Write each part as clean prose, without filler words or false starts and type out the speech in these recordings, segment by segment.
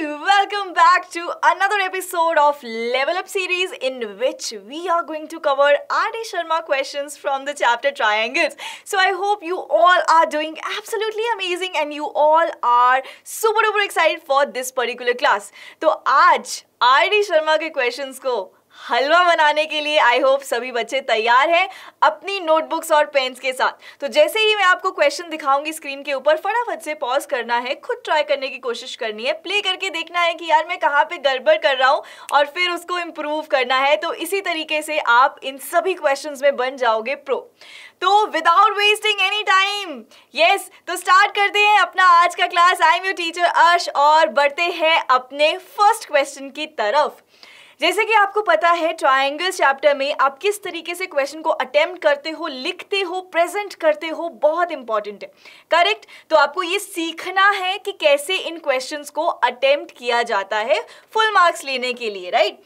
welcome back to another episode of Level Up series in which we are going to cover R.D. Sharma questions from the chapter Triangles. So I hope you all are doing absolutely amazing and you all are super duper excited for this particular class. तो आज R.D. Sharma के questions को हलवा बनाने के लिए I hope सभी बच्चे तैयार हैं अपनी नोटबुक्स और पेन्स के साथ। तो जैसे ही मैं आपको क्वेश्चन दिखाऊंगी स्क्रीन के ऊपर, फटाफट से पॉज करना है, खुद ट्राई करने की कोशिश करनी है, प्ले करके देखना है कि यार मैं कहाँ पे गड़बड़ कर रहा हूँ और फिर उसको इम्प्रूव करना है। तो इसी तरीके से आप इन सभी क्वेश्चंस में बन जाओगे प्रो। तो विदाउट वेस्टिंग एनी टाइम तो स्टार्ट करते हैं अपना आज का class. I am your teacher अर्श और बढ़ते हैं अपने फर्स्ट क्वेश्चन की तरफ। जैसे कि आपको पता है ट्रायंगल्स चैप्टर में आप किस तरीके से क्वेश्चन को अटेम्प्ट करते हो, लिखते हो, प्रेजेंट करते हो, बहुत इंपॉर्टेंट है, करेक्ट। तो आपको ये सीखना है कि कैसे इन क्वेश्चंस को अटेम्प्ट किया जाता है फुल मार्क्स लेने के लिए, राइट।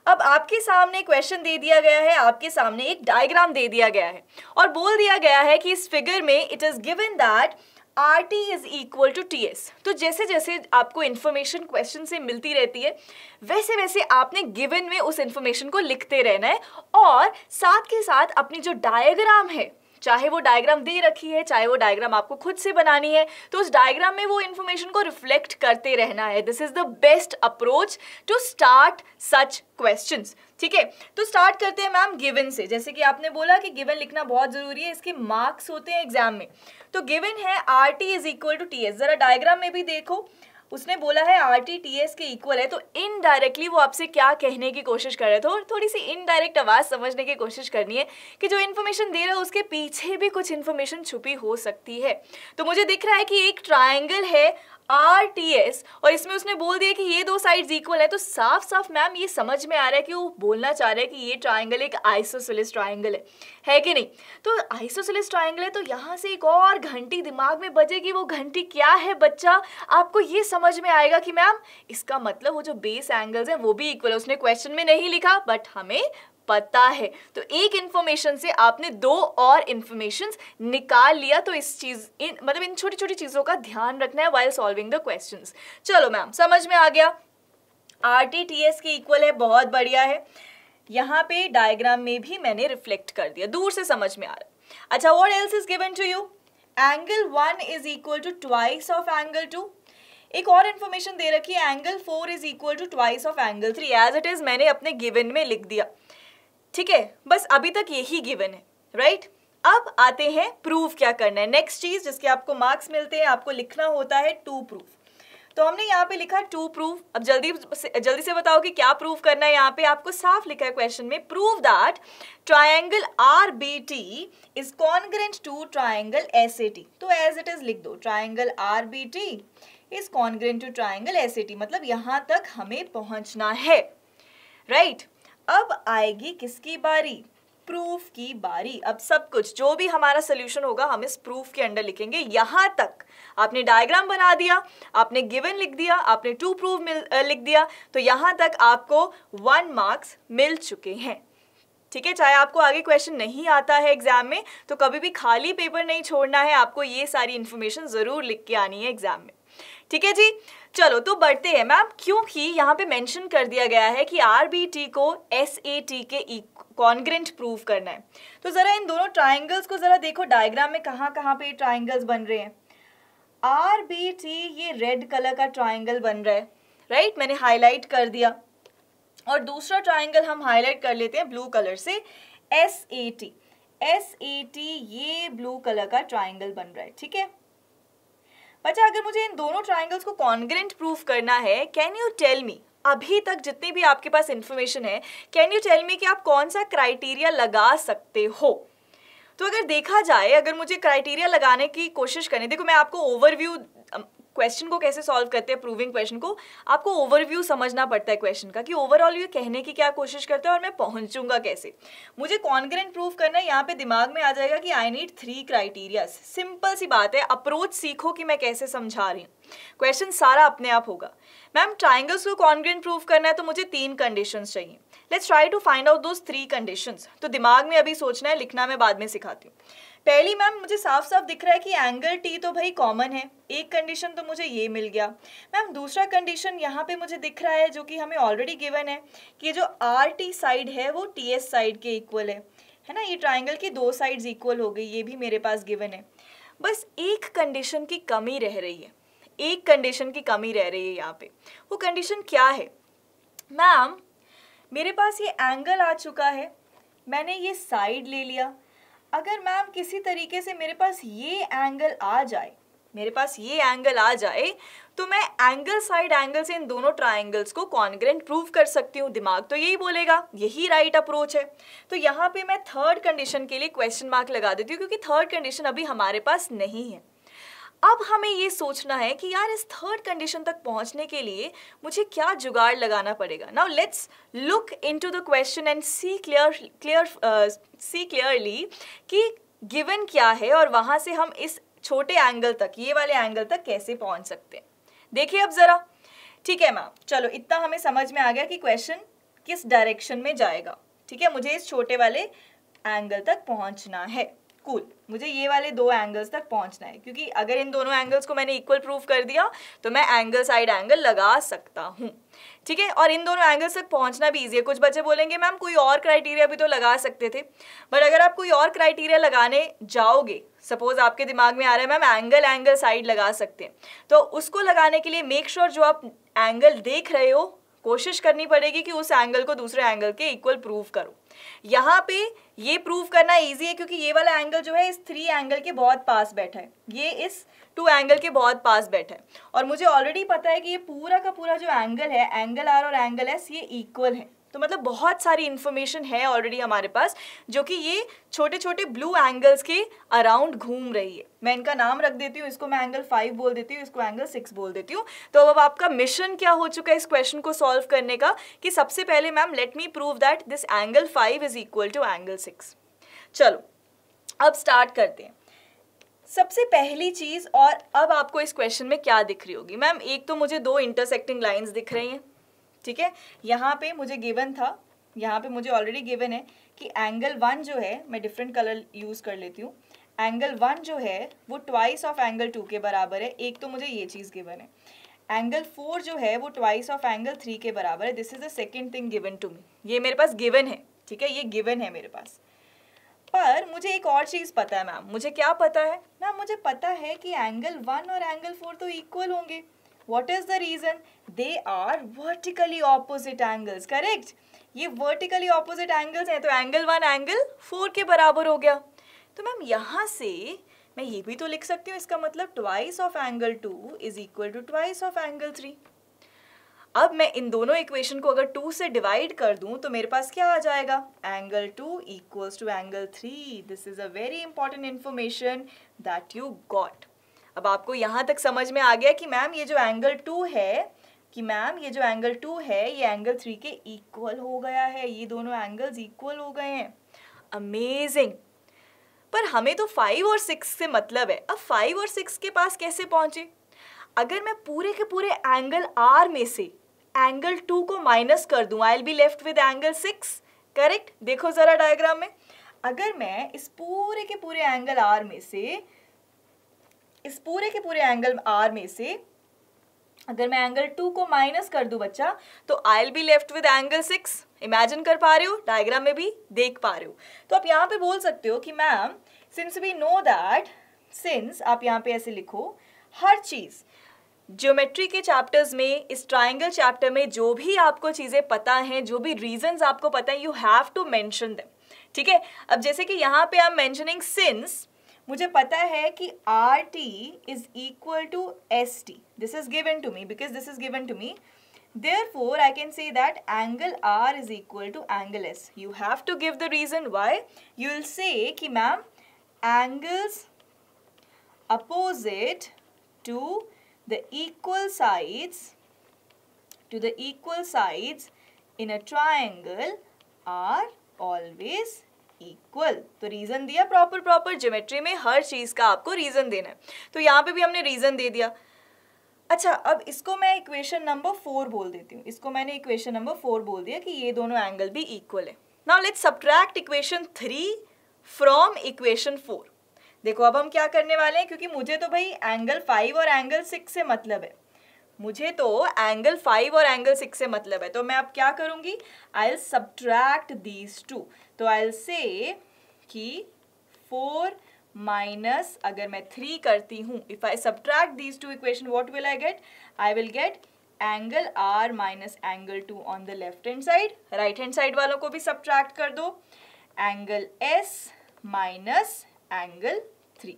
अब आपके सामने क्वेश्चन दे दिया गया है, आपके सामने एक डायग्राम दे दिया गया है और बोल दिया गया है कि इस फिगर में it is given that RT is equal to TS। तो जैसे जैसे आपको इन्फॉर्मेशन क्वेश्चन से मिलती रहती है वैसे वैसे आपने गिवन में उस इन्फॉर्मेशन को लिखते रहना है और साथ के साथ अपनी जो डायग्राम है, चाहे वो डायग्राम दे रखी है चाहे वो डायग्राम आपको खुद से बनानी है, तो उस डायग्राम में वो इन्फॉर्मेशन को रिफ्लेक्ट करते रहना है। This is the best approach to start such questions, ठीक है। तो स्टार्ट करते हैं मैम गिवन से। जैसे कि आपने बोला कि गिवन लिखना बहुत जरूरी है, इसके मार्क्स होते हैं एग्जाम में। तो गिवन है RT is equal to TS। जरा डायग्राम में भी देखो, उसने बोला है RT TS के इक्वल है, तो इनडायरेक्टली वो आपसे क्या कहने की कोशिश कर रहे थे और थोड़ी सी इनडायरेक्ट आवाज समझने की कोशिश करनी है कि जो इन्फॉर्मेशन दे रहा है उसके पीछे भी कुछ इन्फॉर्मेशन छुपी हो सकती है। तो मुझे दिख रहा है कि एक ट्रायंगल है RTS और इसमें उसने बोल दिया कि ये दो साइड्स इक्वल है, तो साफ साफ मैम ये समझ में आ रहा है कि वो बोलना चाह रहा है कि ये ट्रायंगल एक आइसोसेलेस ट्रायंगल है कि नहीं। तो आइसोसेलेस ट्रायंगल है तो यहाँ से एक और घंटी दिमाग में बजेगी। वो घंटी क्या है बच्चा, आपको ये समझ में आएगा कि मैम इसका मतलब वो जो बेस एंगल्स हैं वो भी इक्वल है। उसने क्वेश्चन में नहीं लिखा बट हमें पता है। तो एक इंफॉर्मेशन से आपने दो और इंफॉर्मेशंस निकाल लिया। तो इस चीज मतलब इन छोटी छोटी चीजों का ध्यान रखना है व्हाइल सॉल्विंग द क्वेश्चंस। चलो मैम समझ में आ गया, RT TS के इक्वल है, बहुत बढ़िया है। यहाँ पे डायग्राम में भी मैंने रिफ्लेक्ट कर दिया, दूर से समझ में आ रहा है। अच्छा, what else is given to you? Angle 1 is equal to twice of angle 2। एक और इन्फॉर्मेशन दे रखी है, angle 4 is equal to twice of angle 3। As it is मैंने अपने गिवन में लिख दिया, ठीक है। बस अभी तक यही गिवन है, राइट। अब आते हैं प्रूफ क्या करना है। नेक्स्ट चीज जिसके आपको मार्क्स मिलते हैं, आपको लिखना होता है टू प्रूफ। तो हमने यहाँ पे लिखा टू प्रूफ। अब जल्दी से बताओ कि क्या प्रूफ करना है। यहाँ पे आपको साफ लिखा है क्वेश्चन में, prove that triangle RBT is congruent to triangle SAT। तो एज इट इज लिख दो, triangle RBT is congruent to triangle SAT। मतलब यहाँ तक हमें पहुंचना है, राइट। अब आएगी किसकी बारी? प्रूफ की बारी। अब सब कुछ जो भी हमारा सोल्यूशन होगा हम इस प्रूफ के अंडर लिखेंगे। यहां तक आपने डायग्राम बना दिया, आपने गिवन लिख दिया, आपने टू प्रूफ लिख दिया, तो यहां तक आपको 1 मार्क्स मिल चुके हैं, ठीक है। चाहे आपको आगे क्वेश्चन नहीं आता है एग्जाम में तो कभी भी खाली पेपर नहीं छोड़ना है, आपको ये सारी इंफॉर्मेशन जरूर लिख के आनी है एग्जाम में, ठीक है जी। चलो तो बढ़ते हैं मैम, क्योंकि यहाँ पे मेंशन कर दिया गया है कि RBT को SAT के कॉन्ग्रुएंट प्रूव करना है। तो जरा इन दोनों ट्रायंगल्स को जरा देखो डायग्राम में कहाँ कहाँ पे ट्रायंगल्स बन रहे हैं। RBT ये रेड कलर का ट्रायंगल बन रहा है, राइट, मैंने हाईलाइट कर दिया। और दूसरा ट्रायंगल हम हाईलाइट कर लेते हैं ब्लू कलर से, SAT ये ब्लू कलर का ट्रायंगल बन रहा है, ठीक है बच्चा। अगर मुझे इन दोनों ट्रायंगल्स को कॉन्ग्रुएंट प्रूफ करना है, कैन यू टेल मी, अभी तक जितनी भी आपके पास इंफॉर्मेशन है, कैन यू टेल मी कि आप कौन सा क्राइटेरिया लगा सकते हो? तो अगर देखा जाए, अगर मुझे क्राइटेरिया लगाने की कोशिश करें, देखो मैं आपको ओवरव्यू क्वेश्चन को कैसे सॉल्व करते हैं, प्रूविंग क्वेश्चन को आपको ओवरव्यू समझना पड़ता है क्वेश्चन का कि ओवरऑल ये कहने की क्या कोशिश करते हैं और मैं पहुंचूंगा कैसे। मुझे कॉन्ग्रुएंट प्रूफ करना है, यहाँ पे दिमाग में आ जाएगा कि आई नीड 3 क्राइटेरिया। सिंपल सी बात है, अप्रोच सीखो कि मैं कैसे समझा रही हूँ, क्वेश्चन सारा अपने आप होगा। मैम ट्राइंगल्स को कॉन्ग्रुएंट प्रूफ करना है तो मुझे 3 कंडीशंस चाहिए। Let's try to find out those 3 conditions. तो दिमाग में अभी सोचना है, लिखना मैं बाद में सिखाती हूँ। पहली मैम मुझे साफ साफ दिख रहा है कि एंगल टी तो भाई कॉमन है, एक कंडीशन तो मुझे ये मिल गया। मैम दूसरा कंडीशन यहाँ पे मुझे दिख रहा है जो कि हमें ऑलरेडी गिवन है कि जो आर टी साइड है वो टी एस साइड के इक्वल है ना, ये ट्राइंगल की दो साइड्स इक्वल हो गई, ये भी मेरे पास गिवन है। बस एक कंडीशन की कमी रह रही है, एक कंडीशन की कमी रह रही है यहाँ पे। वो कंडीशन क्या है मैम? मेरे पास ये एंगल आ चुका है, मैंने ये साइड ले लिया। अगर मैम किसी तरीके से मेरे पास ये एंगल आ जाए, मेरे पास ये एंगल आ जाए तो मैं एंगल साइड एंगल से इन दोनों ट्राइंगल्स को कॉन्ग्रुएंट प्रूव कर सकती हूँ। दिमाग तो यही बोलेगा, यही राइट अप्रोच है। तो यहाँ पे मैं थर्ड कंडीशन के लिए क्वेश्चन मार्क लगा देती हूँ क्योंकि थर्ड कंडीशन अभी हमारे पास नहीं है। अब हमें ये सोचना है कि यार इस थर्ड कंडीशन तक पहुंचने के लिए मुझे क्या जुगाड़ लगाना पड़ेगा। Now let's look into the question and see clearly कि गिवन क्या है और वहां से हम इस छोटे एंगल तक, ये वाले एंगल तक कैसे पहुंच सकते हैं। देखिए अब जरा, ठीक है मैम, चलो इतना हमें समझ में आ गया कि क्वेश्चन किस डायरेक्शन में जाएगा। ठीक है, मुझे इस छोटे वाले एंगल तक पहुंचना है। कूल, मुझे ये वाले दो एंगल्स तक पहुंचना है क्योंकि अगर इन दोनों एंगल्स को मैंने इक्वल प्रूव कर दिया तो मैं एंगल साइड एंगल लगा सकता हूँ। ठीक है, और इन दोनों एंगल्स तक पहुंचना भी ईजी है। कुछ बच्चे बोलेंगे मैम कोई और क्राइटेरिया भी तो लगा सकते थे, बट अगर आप कोई और क्राइटेरिया लगाने जाओगे, सपोज आपके दिमाग में आ रहा है मैम एंगल साइड लगा सकते हैं, तो उसको लगाने के लिए मेक श्योर जो आप एंगल देख रहे हो कोशिश करनी पड़ेगी कि उस एंगल को दूसरे एंगल के इक्वल प्रूव करो। यहाँ पे ये प्रूव करना इजी है क्योंकि ये वाला एंगल जो है इस 3 एंगल के बहुत पास बैठा है, ये इस 2 एंगल के बहुत पास बैठा है, और मुझे ऑलरेडी पता है कि ये पूरा का पूरा जो एंगल है, एंगल आर और एंगल एस, ये इक्वल है। तो मतलब बहुत सारी इन्फॉर्मेशन है ऑलरेडी हमारे पास जो कि ये छोटे छोटे ब्लू एंगल्स के अराउंड घूम रही है। मैं इनका नाम रख देती हूँ, इसको मैं एंगल 5 बोल देती हूँ, इसको एंगल 6 बोल देती हूँ। तो अब आपका मिशन क्या हो चुका है इस क्वेश्चन को सॉल्व करने का कि सबसे पहले ma'am let me prove that this angle 5 is equal to angle 6। चलो अब स्टार्ट करते हैं। सबसे पहली चीज, और अब आपको इस क्वेश्चन में क्या दिख रही होगी मैम? एक तो मुझे 2 इंटरसेक्टिंग लाइंस दिख रही हैं। ठीक है, यहाँ पे मुझे गिवन था, यहाँ पे मुझे ऑलरेडी गिवन है कि एंगल 1 जो है, मैं डिफरेंट कलर यूज कर लेती हूँ, एंगल 1 जो है वो ट्वाइस ऑफ एंगल 2 के बराबर है। एक तो मुझे ये चीज गिवन है। एंगल 4 जो है वो ट्वाइस ऑफ एंगल 3 के बराबर है। This is the second thing given to me, ये मेरे पास गिवन है। ठीक है, ये गिवन है मेरे पास। पर मुझे एक और चीज पता है मैम। मुझे क्या पता है मैम? मुझे पता है कि एंगल 1 और एंगल 4 तो इक्वल होंगे। What is the reason? They are vertically opposite angles, correct? ये vertically opposite angles हैं तो एंगल 1 एंगल 4 के बराबर हो गया। तो मैम यहाँ से मैं ये भी तो लिख सकती हूँ, इसका मतलब twice of angle 2 is equal to twice of angle 3। अब मैं इन दोनों इक्वेशन को अगर 2 से डिवाइड कर दूं तो मेरे पास क्या आ जाएगा? Angle 2 equals to angle 3। This is a very important information that you got. अब आपको यहाँ तक समझ में आ गया कि मैम ये जो एंगल 2 है, ये एंगल 3 के इक्वल हो गया है। ये दोनों एंगल्स इक्वल हो गए हैं। अमेजिंग। पर हमें तो 5 और 6 से मतलब है। अब 5 और 6 के पास कैसे पहुंचे? अगर मैं पूरे के पूरे एंगल आर में से एंगल 2 को माइनस कर दूं, I will be left with angle 6, correct? देखो जरा डायग्राम में, अगर मैं इस पूरे के पूरे एंगल आर में से अगर मैं एंगल 2 को माइनस कर दूं बच्चा, तो I will be left with angle 6। Imagine कर पा रहे हो, डायग्राम में भी देख पा रहे हो। तो आप यहाँ पे बोल सकते हो कि ma'am since we know that, since आप यहाँ पे ऐसे लिखो, हर चीज ज्योमेट्री के चैप्टर्स में, इस ट्राइंगल चैप्टर में जो भी आपको चीजें पता हैं, जो भी रीजंस आपको पता है, you have to mention them. ठीक है, अब जैसे कि यहाँ पे आई एम मेंशनिंग सिंस मुझे पता है कि R T is equal to S T. This is given to me because this is given to me, therefore I can say that angle R is equal to angle S. You have to give the reason why. You will say कि ma'am angles opposite to the equal sides in a triangle are always equal. तो reason दिया, proper geometry में हर चीज का आपको reason देना है। तो यहाँ पे भी हमने रीजन दे दिया। अच्छा, अब इसको मैं इक्वेशन नंबर 4 बोल देती हूँ। इसको मैंने इक्वेशन नंबर 4 बोल दिया कि ये दोनों एंगल भी इक्वल है। Now let's subtract equation 3 from equation 4। देखो अब हम क्या करने वाले हैं, क्योंकि मुझे तो भाई एंगल 5 और एंगल 6 से मतलब है, मुझे तो एंगल 5 और एंगल 6 से मतलब है, तो मैं अब क्या करूँगी, I will subtract these two. तो आई विल से कि 4 माइनस अगर मैं 3 करती हूँ, if I subtract these two equation what will I get, I will get angle R minus angle 2 on the left hand side. Right hand side वालों को भी subtract कर दो, एंगल S माइनस एंगल 3।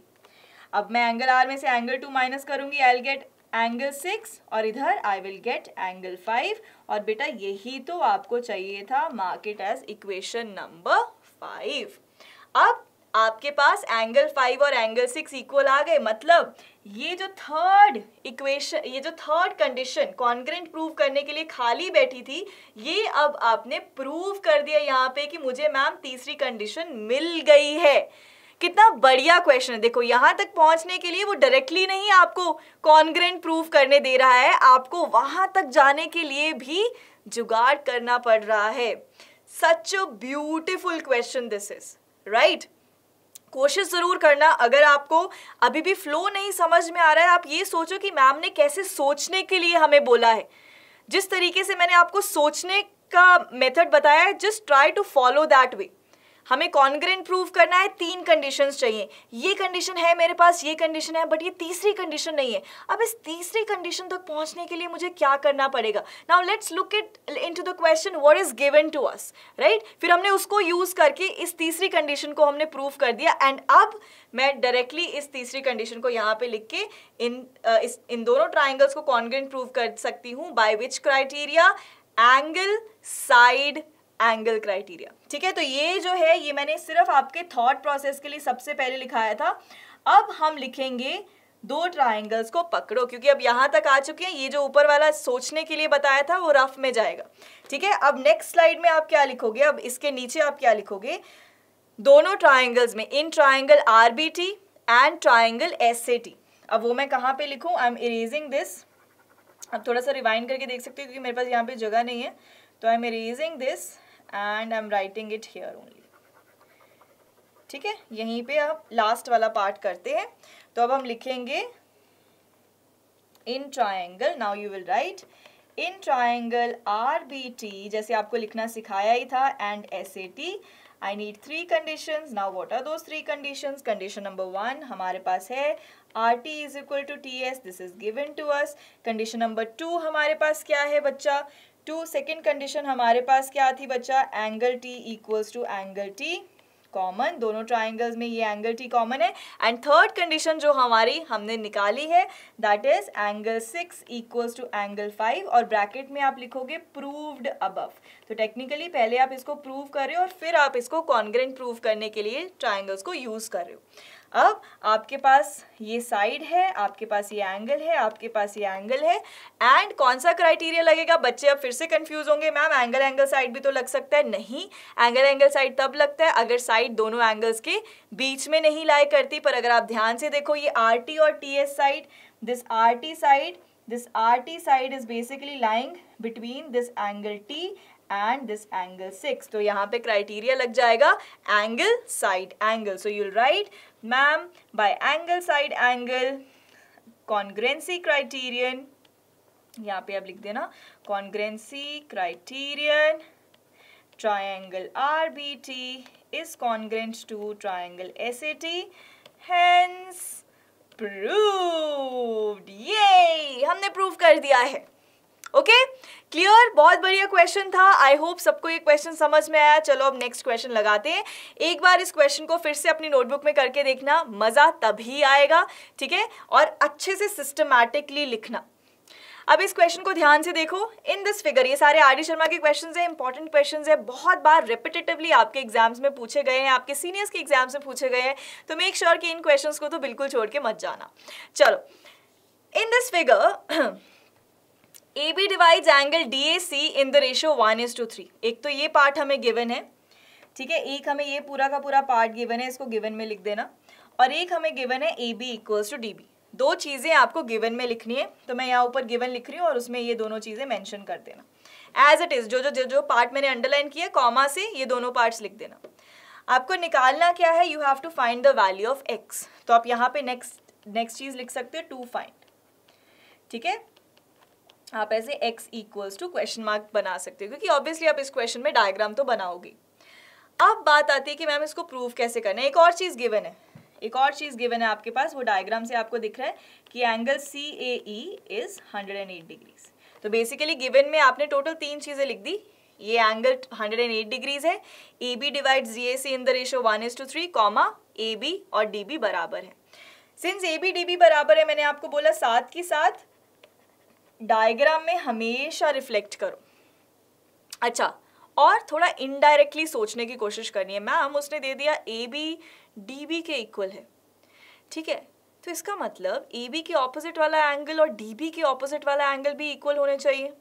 अब मैं एंगल R में से angle 2 minus करूंगी, आई विल गेट एंगल 6 और इधर आई विल गेट एंगल 5। और बेटा यही तो आपको चाहिए था, mark it as equation number 5। अब आपके पास एंगल 5 और एंगल 6 इक्वल आ गए, मतलब ये जो थर्ड इक्वेशन, ये जो थर्ड कंडीशन कॉन्ग्रुएंट प्रूव करने के लिए खाली बैठी थी, ये अब आपने प्रूव कर दिया यहाँ पे कि मुझे मैम तीसरी कंडीशन मिल गई है। कितना बढ़िया क्वेश्चन है। देखो यहाँ तक पहुंचने के लिए वो डायरेक्टली नहीं आपको कॉन्ग्रुएंट प्रूव करने दे रहा है, आपको वहां तक जाने के लिए भी जुगाड़ करना पड़ रहा है। Such a beautiful question this is, right. कोशिश जरूर करना, अगर आपको अभी भी फ्लो नहीं समझ में आ रहा है, आप ये सोचो कि मैम ने कैसे सोचने के लिए हमें बोला है। जिस तरीके से मैंने आपको सोचने का मेथड बताया है, just try to follow that way. हमें कॉन्ग्रुएंट प्रूव करना है, 3 कंडीशंस चाहिए। ये कंडीशन है मेरे पास, ये कंडीशन है, बट ये तीसरी कंडीशन नहीं है। अब इस तीसरी कंडीशन तक पहुंचने के लिए मुझे क्या करना पड़ेगा? Now let's look into the question what is given to us, right. फिर हमने उसको यूज करके इस तीसरी कंडीशन को हमने प्रूव कर दिया, एंड अब मैं डायरेक्टली इस तीसरी कंडीशन को यहाँ पे लिख के इन दोनों ट्राइंगल्स को कॉन्ग्रुएंट प्रूव कर सकती हूँ। By which criteria? Angle, side, angle criteria. ठीक है, तो ये जो है ये मैंने सिर्फ आपके थॉट प्रोसेस के लिए सबसे पहले लिखाया था। अब हम लिखेंगे 2 ट्राइंगल्स को पकड़ो, क्योंकि अब यहां तक आ चुके हैं। ये जो ऊपर वाला सोचने के लिए बताया था वो रफ में जाएगा। ठीक है, अब नेक्स्ट स्लाइड में आप क्या लिखोगे, अब इसके नीचे आप क्या लिखोगे, दोनों ट्राइंगल्स में in triangle RBT and triangle SAT। अब वो मैं कहाँ पे लिखूं? I am erasing this. अब थोड़ा सा रिवाइंड करके देख सकते हो क्योंकि मेरे पास यहाँ पे जगह नहीं है, तो I am erasing this and I'm writing it here only। ठीक है, यहीं पे आप लास्ट वाला पार्ट करते हैं। तो अब हम लिखेंगे in triangle, now you will write in triangle RBT, जैसे आपको लिखना सिखाया ही था, and SAT I need 3 conditions। Now what are those 3 conditions? Condition number 1 हमारे पास है RT is equal to TS, this is given to us। Condition number 2 हमारे पास क्या है बच्चा? सेकेंड कंडीशन हमारे पास क्या थी बच्चा? Angle T equals to angle T common, दोनों ट्राइंगल्स में ये एंगल T कॉमन है। एंड थर्ड कंडीशन जो हमारी हमने निकाली है that is angle 6 equals to angle 5, और ब्रैकेट में आप लिखोगे प्रूव्ड अबव। तो टेक्निकली पहले आप इसको प्रूव कर रहे हो और फिर आप इसको कॉन्ग्रुएंट प्रूव करने के लिए ट्राइंगल्स को यूज कर रहे हो। अब आपके पास ये साइड है, आपके पास ये एंगल है, आपके पास ये एंगल है, एंड कौन सा क्राइटेरिया लगेगा? बच्चे अब फिर से कंफ्यूज होंगे, मैम एंगल एंगल साइड भी तो लग सकता है। नहीं, एंगल एंगल साइड तब लगता है अगर साइड दोनों एंगल्स के बीच में नहीं लाई करती। पर अगर आप ध्यान से देखो ये RT और TS side, this RT side is basically lying between this angle T and this angle 6, तो यहाँ पे क्राइटेरिया लग जाएगा angle side angle. So you will write ma'am bye angle side angle congruency criterion, यहाँ पे आप लिख देना congruency criterion triangle RBT is congruent to triangle SAT, hence proved। ये हमने प्रूव कर दिया है। ओके क्लियर, बहुत बढ़िया क्वेश्चन था। आई होप सबको ये क्वेश्चन समझ में आया। चलो अब नेक्स्ट क्वेश्चन लगाते हैं। एक बार इस क्वेश्चन को फिर से अपनी नोटबुक में करके देखना, मजा तभी आएगा। ठीक है, और अच्छे से सिस्टमैटिकली लिखना। अब इस क्वेश्चन को ध्यान से देखो। इन दिस फिगर, ये सारे RD शर्मा के क्वेश्चंस हैं, इंपॉर्टेंट क्वेश्चंस हैं, बहुत बार रिपीटेटिवली आपके एग्जाम्स में पूछे गए हैं, आपके सीनियर्स के एग्जाम्स में पूछे गए हैं, तो मेक श्योर कि इन क्वेश्चंस को तो बिल्कुल छोड़ के मत जाना। चलो, in this figure AB divides angle DAC in the ratio 1:3। एक तो ये पार्ट हमें गिवन है, ठीक है, एक हमें ये पूरा का पूरा पार्ट गिवन है, इसको गिवन में लिख देना, और एक हमें गिवन है AB इक्वल्स टू DB। 2 चीज़ें आपको गिवन में लिखनी है, तो मैं यहाँ ऊपर गिवन लिख रही हूँ और उसमें ये दोनों चीज़ें मेंशन कर देना एज इट इज़। जो पार्ट मैंने अंडरलाइन किया कॉमा से, ये दोनों पार्ट्स लिख देना। आपको निकालना क्या है, you have to find the value of x। तो आप यहाँ पे नेक्स्ट चीज लिख सकते हो, टू फाइंड, ठीक है। आप ऐसे x equals to question mark बना सकते हो, क्योंकि ऑब्वियसली आप इस क्वेश्चन में डायग्राम तो बनाओगे। अब बात आती है कि मैम इसको प्रूव कैसे करना है। एक और चीज गिवन है, आपके पास, वो डायग्राम से आपको दिख रहा है कि एंगल CAE इज 108 डिग्रीज। तो बेसिकली गिवन में आपने टोटल 3 चीजें लिख दी। ये एंगल 108 डिग्रीज है, AB divides GAC in the ratio 1:3, comma AB और DB बराबर है। सिंस AB DB बराबर है, मैंने आपको बोला साथ के साथ डायग्राम में हमेशा रिफ्लेक्ट करो। अच्छा, और थोड़ा इनडायरेक्टली सोचने की कोशिश करनी है। मैम उसने दे दिया AB DB के इक्वल है, ठीक है, तो इसका मतलब AB के ऑपोजिट वाला एंगल और DB के ऑपोजिट वाला एंगल भी इक्वल होने चाहिए।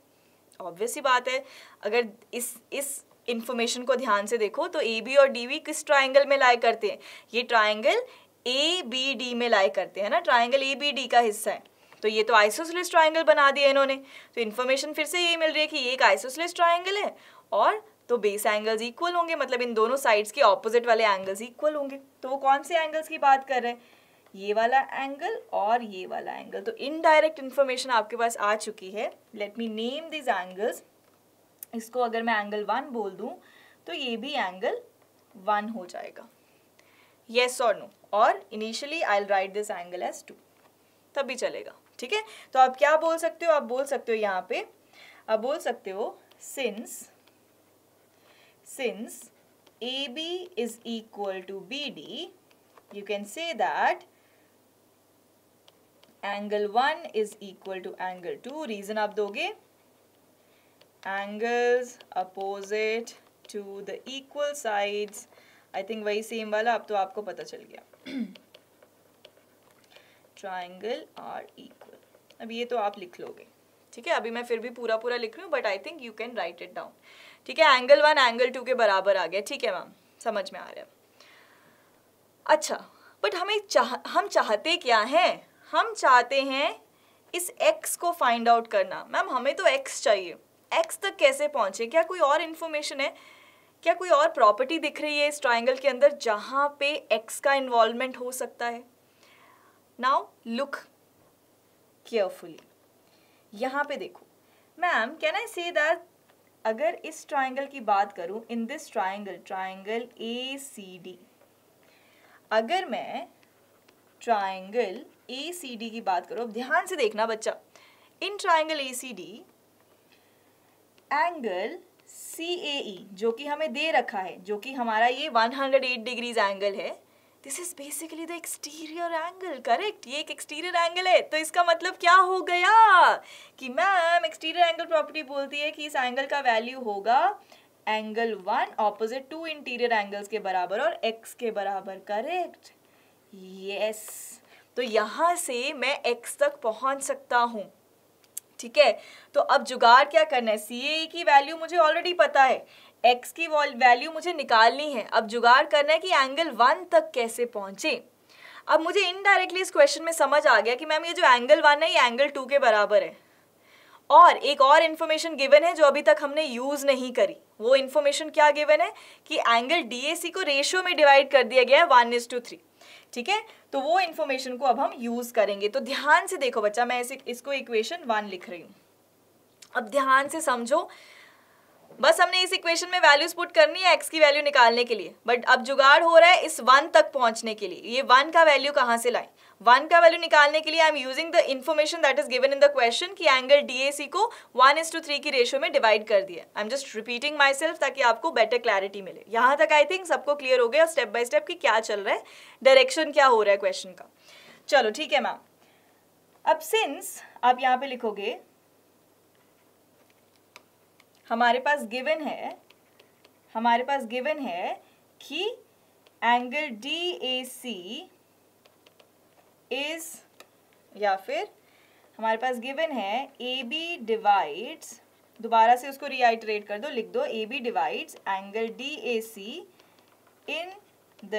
ऑब्वियस सी बात है। अगर इस इंफॉर्मेशन को ध्यान से देखो तो AB और DB किस ट्राइंगल में लाई करते हैं? ये ट्राइंगल ABD में लाई करते हैं ना, ट्राइंगल ABD का हिस्सा है। तो ये तो आइसोसेलेस ट्राइंगल बना दिया इन्होंने। तो इन्फॉर्मेशन फिर से यही मिल रही है कि ये एक आइसोसेलेस ट्राइंगल है और तो बेस एंगल्स इक्वल होंगे, मतलब इन दोनों साइड्स के ऑपोजिट वाले एंगल्स इक्वल होंगे। तो वो कौन से एंगल्स की बात कर रहे हैं? ये वाला एंगल और ये वाला एंगल। तो इनडायरेक्ट इन्फॉर्मेशन आपके पास आ चुकी है। Let me name this angles. इसको अगर मैं एंगल 1 बोल दूं तो ये भी एंगल 1 हो जाएगा, येस और नो। और initially I will write this angle as 2, तब भी चलेगा, ठीक है। तो आप क्या बोल सकते हो? आप बोल सकते हो यहाँ पे, आप बोल सकते हो since AB is equal to BD, you can say that angle 1 is equal to angle 2. Reason आप दोगे, angles opposite to the equal sides. I think वही सेम वाला अब तो आपको पता चल गया। Triangle are equal. अब ये तो आप लिख लोगे, ठीक है। अभी मैं फिर भी पूरा लिख रही हूँ, but I think you can write it down, ठीक है। एंगल 1 एंगल 2 के बराबर आ गया, ठीक है मैम, समझ में आ रहा है। अच्छा, बट हम चाहते क्या हैं? हम चाहते हैं इस x को फाइंड आउट करना। मैम हमें तो x चाहिए, x तक कैसे पहुंचे? क्या कोई और इन्फॉर्मेशन है? क्या कोई और प्रॉपर्टी दिख रही है इस ट्राइंगल के अंदर जहां पे x का इन्वॉल्वमेंट हो सकता है? नाउ लुक केयरफुली, यहाँ पे देखो। Ma'am can I say that अगर इस ट्राइंगल की बात करूं, इन दिस ट्राइंगल ACD, अगर मैं ट्राइंगल ACD की बात करूं, ध्यान से देखना बच्चा, in triangle ACD angle CAE जो कि हमें दे रखा है, जो कि हमारा ये 108 डिग्रीज एंगल है, this is basically the exterior angle, correct. ये एक एक्सटीरियर एंगल है। तो इसका मतलब क्या हो गया कि मैम एक्सटीरियर एंगल प्रॉपर्टी बोलती है कि इस एंगल का वैल्यू होगा angle 1 opposite two interior angles के बराबर और x के बराबर, करेक्ट, यस। तो यहाँ से मैं x तक पहुँच सकता हूँ, ठीक है। तो अब जुगाड़ क्या करना है? CAE की वैल्यू मुझे ऑलरेडी पता है, x की वैल्यू मुझे निकालनी है। अब जुगाड़ करना है कि एंगल 1 तक कैसे पहुंचे। अब मुझे इनडायरेक्टली इस क्वेश्चन में समझ आ गया कि मैम ये जो एंगल 1 है ये एंगल 2 के बराबर है। और एक और इन्फॉर्मेशन गिवन है जो अभी तक हमने यूज नहीं करी। वो इन्फॉर्मेशन क्या गिवन है कि एंगल DAC को रेशियो में डिवाइड कर दिया गया है 1:3, ठीक है। तो वो इन्फॉर्मेशन को अब हम यूज करेंगे। तो ध्यान से देखो बच्चा, मैं इसको इक्वेशन 1 लिख रही हूँ। अब ध्यान से समझो, बस हमने इस इक्वेशन में वैल्यूज पुट करनी है x की वैल्यू निकालने के लिए, बट अब जुगाड़ हो रहा है इस 1 तक पहुंचने के लिए। ये 1 का वैल्यू कहाँ से लाएं? 1 का वैल्यू निकालने के लिए I am using the information that is given in the question कि एंगल DAC को 1:3 की रेशियो में डिवाइड कर दिया। I am just repeating my self ताकि आपको बेटर क्लैरिटी मिले। यहाँ तक आई थिंक सबको क्लियर हो गया स्टेप बाय स्टेप कि क्या चल रहा है, डायरेक्शन क्या हो रहा है क्वेश्चन का। चलो ठीक है मैम। अब सिंस आप यहाँ पे लिखोगे, हमारे पास गिवन है कि एंगल DAC इज, या फिर हमारे पास गिवन है AB डिवाइड्स, दोबारा से उसको रीआइटरेट कर दो, लिख दो AB divides angle DAC in the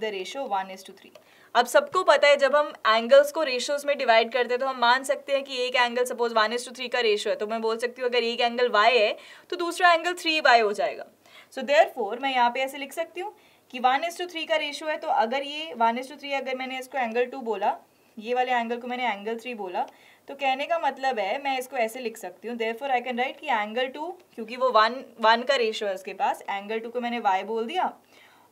ratio 1:3। अब सबको पता है जब हम एंगल्स को रेशियोज में डिवाइड करते हैं तो हम मान सकते हैं कि एक एंगल सपोज 1:3 का रेशियो है, तो मैं बोल सकती हूँ अगर एक एंगल y है तो दूसरा एंगल 3y हो जाएगा। सो देयरफॉर मैं यहाँ पे ऐसे लिख सकती हूँ कि 1:3 का रेशियो है, तो अगर ये 1:3 अगर मैंने इसको एंगल 2 बोला, ये वाले एंगल को मैंने एंगल 3 बोला, तो कहने का मतलब है मैं इसको ऐसे लिख सकती हूँ, देयरफॉर आई कैन राइट कि एंगल 2, क्योंकि वो 1 का रेशियो है उसके पास, एंगल 2 को मैंने y बोल दिया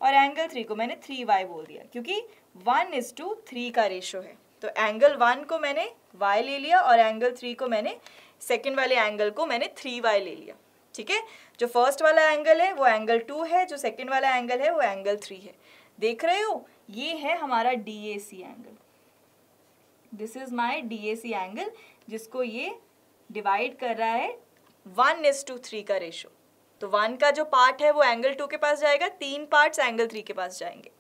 और एंगल 3 को मैंने 3y बोल दिया, क्योंकि 1:3 का रेशियो है। तो एंगल 1 को मैंने y ले लिया और एंगल 3 को मैंने, सेकेंड वाले एंगल को मैंने 3y ले लिया। ठीक है, जो फर्स्ट वाला एंगल है वो एंगल 2 है, जो सेकेंड वाला एंगल है वो एंगल 3 है। देख रहे हो, ये है हमारा DAC angle. This is my DAC angle, जिसको ये डिवाइड कर रहा है 1:3 का रेशो। तो 1 का जो पार्ट है वो एंगल 2 के पास जाएगा, 3 पार्ट्स एंगल 3 के पास जाएंगे।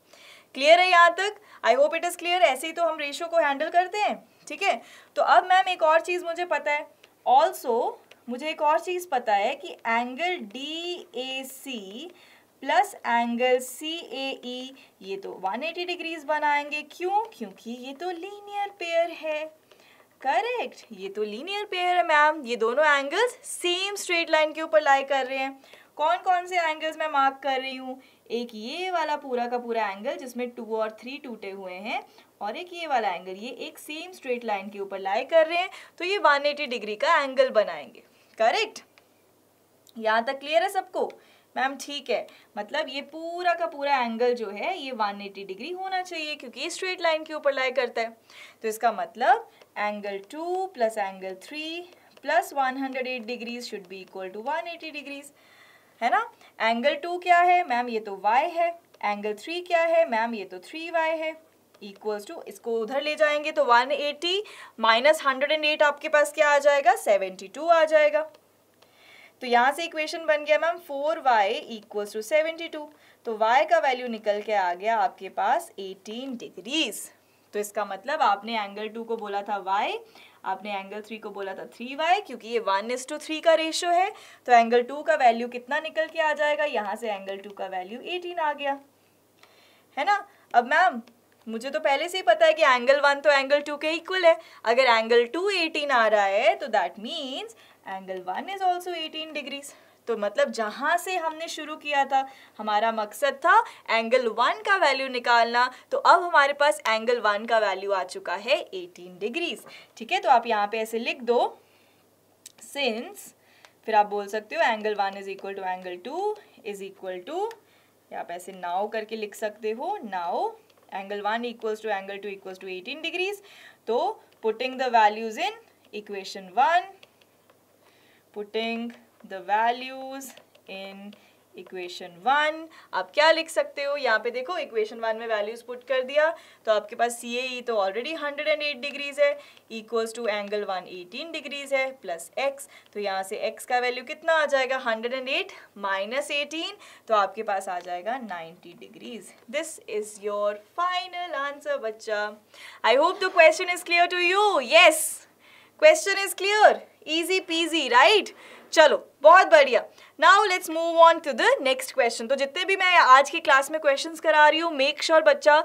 क्लियर है यहाँ तक? I hope it is clear. ऐसे ही तो हम रेशो को हैंडल करते हैं। ठीक है, तो अब मैम एक और चीज मुझे पता है, ऑल्सो मुझे एक और चीज पता है कि angle DAC plus angle CAE ये तो 180 डिग्रीज बनाएंगे। क्यों? क्योंकि ये तो लीनियर पेयर है। करेक्ट, ये तो लीनियर पेयर है मैम। ये दोनों एंगल्स सेम स्ट्रेट लाइन के ऊपर लाई कर रहे हैं। कौन कौन से एंगल्स मैं मार्क कर रही हूँ? एक ये वाला पूरा का पूरा एंगल जिसमें 2 और 3 टूटे हुए हैं, और एक ये वाला एंगल, ये एक सेम स्ट्रेट लाइन के ऊपर लाई कर रहे हैं, तो ये 180 डिग्री का एंगल बनाएंगे। करेक्ट, यहाँ तक क्लियर है सबको? मैम ठीक है, मतलब ये पूरा का पूरा एंगल जो है ये 180 डिग्री होना चाहिए, क्योंकि ये स्ट्रेट लाइन के ऊपर लाई करता है। तो इसका मतलब angle 2 plus angle 3 plus 108 degrees should be equal to 180 degrees, है ना। एंगल 2 क्या है मैम? ये तो y है। एंगल 3 क्या है मैम? ये तो 3y है। इक्वल्स टू, इसको उधर ले जाएंगे तो 180 माइनस 108 आपके पास क्या आ जाएगा? 72 आ जाएगा। तो यहाँ से इक्वेशन बन गया मैम 4y इक्वल्स टू 72। तो y का वैल्यू निकल के आ गया आपके पास 18 डिग्रीज। तो इसका मतलब आपने एंगल 2 को बोला था y, आपने एंगल 3 को बोला था 3y, क्योंकि ये 1:3 का रेशियो है। तो एंगल 2 का वैल्यू कितना निकल के आ जाएगा? यहाँ से एंगल 2 का वैल्यू 18 आ गया, है ना। अब मैम मुझे तो पहले से ही पता है कि एंगल 1 तो एंगल 2 के इक्वल है। अगर एंगल 2 18 आ रहा है तो that means angle 1 is also 18 degrees. तो मतलब जहाँ से हमने शुरू किया था, हमारा मकसद था एंगल 1 का वैल्यू निकालना, तो अब हमारे पास एंगल 1 का वैल्यू आ चुका है 18 डिग्रीज। ठीक है, तो आप यहाँ पे ऐसे लिख दो सिंस, फिर आप बोल सकते हो angle 1 is equal to angle 2 is equal to, या आप ऐसे नाउ करके लिख सकते हो, now angle 1 equals to angle 2 equals to 18 degrees. तो putting the values in equation 1, putting the values in equation 1, आप क्या लिख सकते हो? यहाँ पे देखो इक्वेशन 1 में वैल्यूज पुट कर दिया, तो आपके पास CAE तो ऑलरेडी 108 डिग्रीज है, इक्वल्स टू एंगल 1 18 डिग्रीज है, प्लस x, तो यहाँ से x का वैल्यू कितना आ जाएगा? 108 माइनस 18, तो आपके पास आ जाएगा 90 degrees. This is your final answer बच्चा। I hope the question is clear to you. Yes, question is clear, easy peasy, right. चलो बहुत बढ़िया। Now let's move on to the next question. तो जितने भी मैं आज की क्लास में क्वेश्चंस करा रही हूँ, मेक श्योर बच्चा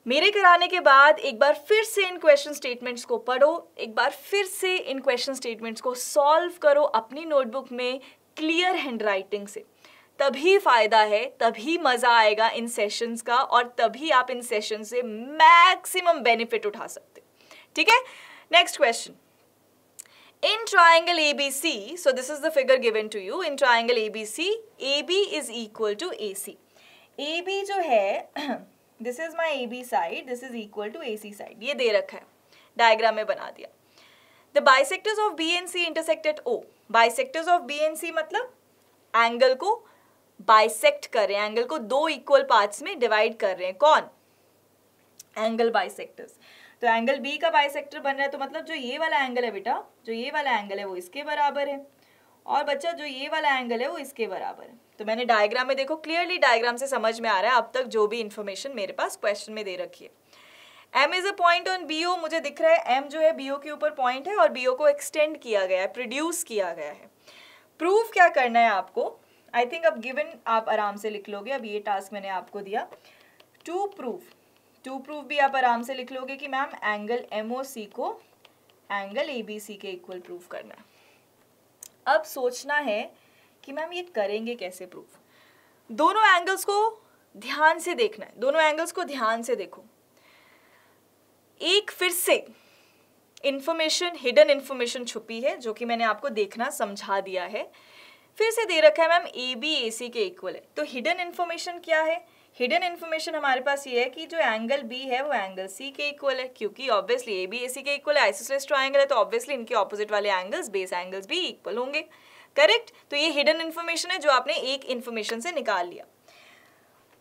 मेरे कराने के बाद एक बार फिर से इन क्वेश्चन स्टेटमेंट्स को पढ़ो, एक बार फिर से इन क्वेश्चन स्टेटमेंट्स को सॉल्व करो अपनी नोटबुक में क्लियर हैंडराइटिंग से। तभी फायदा है, तभी मजा आएगा इन सेशंस का, और तभी आप इन सेशन से मैक्सिमम बेनिफिट उठा सकते। ठीक है, next question. In triangle ABC, so this is the figure given to you. In triangle ABC, AB is equal to AC. AB जो है, this is my AB side, this is equal to AC side. ये दे रखा है, diagram में बना दिया। The bisectors of B and C intersect at O. Bisectors of B and C मतलब angle को बाइसेक्ट कर रहे हैं, एंगल को दो इक्वल पार्ट्स में डिवाइड कर रहे हैं। कौन? Angle bisectors. तो एंगल बी का बाइसेक्टर बन रहा है, तो मतलब जो ये वाला एंगल है बेटा, जो ये वाला एंगल है वो इसके बराबर है, और बच्चा जो ये वाला एंगल है वो इसके बराबर है। तो मैंने डायग्राम में देखो, क्लियरली डायग्राम से समझ में आ रहा है अब तक जो भी इंफॉर्मेशन मेरे पास क्वेश्चन में दे रखी है। M is a point on BO, मुझे दिख रहा है एम जो है बीओ के ऊपर पॉइंट है, और बीओ को एक्सटेंड किया गया है, प्रोड्यूस किया गया है। प्रूफ क्या करना है आपको? आई थिंक अब गिवन आप आराम से लिख लोगे। अब ये टास्क मैंने आपको दिया, टू प्रूफ भी आप आराम से लिख लोगे कि मैम एंगल MOC को एंगल ABC के इक्वल प्रूफ करना है। अब सोचना है कि मैम ये करेंगे कैसे प्रूफ। दोनों एंगल्स को ध्यान से देखना है, दोनों एंगल्स को ध्यान से देखो। एक फिर से इंफॉर्मेशन, हिडन इंफॉर्मेशन छुपी है जो कि मैंने आपको देखना समझा दिया है। फिर से दे रखा है मैम ए बी ए सी के इक्वल है। तो हिडन इंफॉर्मेशन क्या है? हिडन इंफॉर्मेशन हमारे पास ये है कि जो एंगल बी है वो एंगल सी के इक्वल है, क्योंकि ऑब्वियसली ए बी ए सी के इक्वल है, आइसोसेलेस ट्रायंगल है, तो ऑब्वियसली इनके ऑपोजिट वाले एंगल्स, बेस एंगल्स भी इक्वल होंगे। करेक्ट? तो ये हिडन इंफॉर्मेशन है जो आपने एक इंफॉर्मेशन से निकाल लिया।